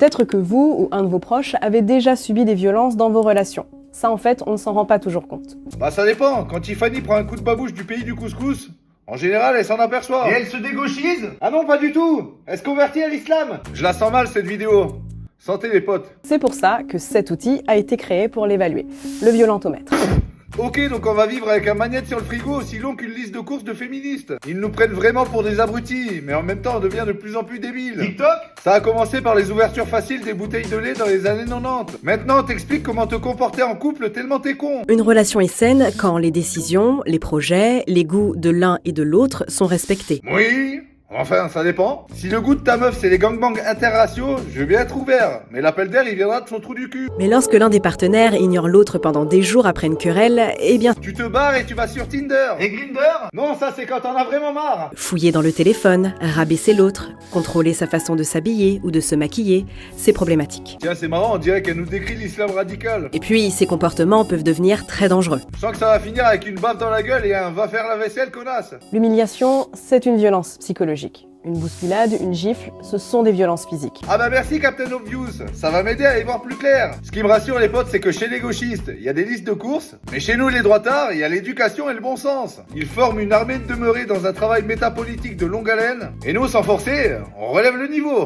Peut-être que vous ou un de vos proches avez déjà subi des violences dans vos relations. Ça, en fait, on ne s'en rend pas toujours compte. Bah ça dépend, quand Tiffany prend un coup de babouche du pays du couscous, en général elle s'en aperçoit. Et elle se dégauchise? Ah non, pas du tout. Elle se convertit à l'islam. Je la sens mal cette vidéo. Santé les potes. C'est pour ça que cet outil a été créé pour l'évaluer, le violentomètre. Ok, donc on va vivre avec un magnète sur le frigo aussi long qu'une liste de courses de féministes. Ils nous prennent vraiment pour des abrutis, mais en même temps on devient de plus en plus débile. TikTok? Ça a commencé par les ouvertures faciles des bouteilles de lait dans les années 90. Maintenant on t'explique comment te comporter en couple tellement t'es con. Une relation est saine quand les décisions, les projets, les goûts de l'un et de l'autre sont respectés. Oui, enfin ça dépend. Si le goût de ta meuf c'est les gangbangs interraciaux, je veux bien être ouvert, mais l'appel d'air il viendra de son trou du cul. Mais lorsque l'un des partenaires ignore l'autre pendant des jours après une querelle, eh bien, Tu te barres et tu vas sur Tinder. Et Grindr? Non, ça c'est quand t'en as vraiment marre. fouiller dans le téléphone, rabaisser l'autre, contrôler sa façon de s'habiller ou de se maquiller, c'est problématique. Tiens, c'est marrant, on dirait qu'elle nous décrit l'islam radical. Et puis, ces comportements peuvent devenir très dangereux. Je sens que ça va finir avec une baffe dans la gueule et un va faire la vaisselle, connasse. L'humiliation, c'est une violence psychologique. Une bousculade, une gifle, ce sont des violences physiques. Ah bah merci Captain Obvious, ça va m'aider à y voir plus clair. Ce qui me rassure les potes, c'est que chez les gauchistes, il y a des listes de courses, mais chez nous les droitards, il y a l'éducation et le bon sens. Ils forment une armée de demeurés dans un travail métapolitique de longue haleine, et nous, sans forcer, on relève le niveau.